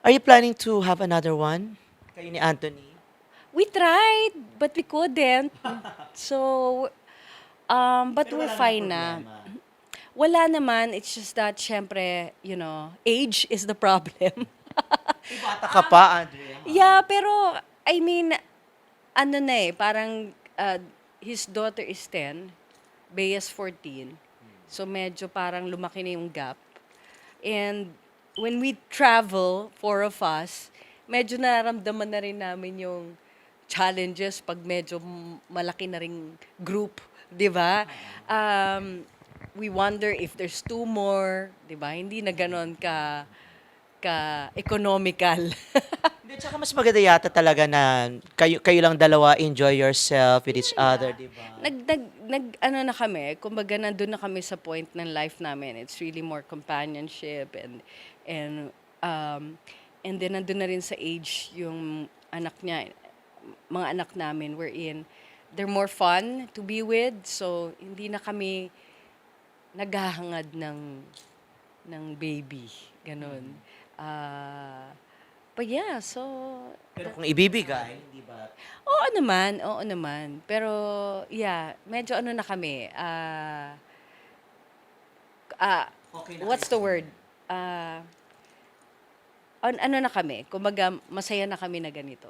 Are you planning to have another one? Kayo ni Anthony? We tried, but we couldn't. So, but Pero we're wala namang fine na. problema. Wala naman, it's just that, syempre, age is the problem. May bata ka pa, Andrea. Yeah, pero, I mean, ano na eh, parang his daughter is 10, Bea's 14. So medyo parang lumaki na yung gap. And when we travel, four of us, medyo nararamdaman na rin namin yung challenges pag medyo malaki na ring group, di ba? We wonder if there's two more, di ba? Hindi na ganon ka-economical. Hindi, tsaka mas maganda yata talaga na kayo lang dalawa enjoy yourself with each other, di ba? Ano na kami, kumbaga nandun na kami sa point ng life namin. It's really more companionship and and then nandun na rin sa age yung anak niya, mga anak namin wherein they're more fun to be with. So hindi na kami naghahangad ng baby, ganun. But yeah, so Pero kung ibibigay, di ba? Oo naman. Pero, yeah, medyo ano na kami, Okay na what's the word? Ano na kami, kumbaga masaya na kami na ganito.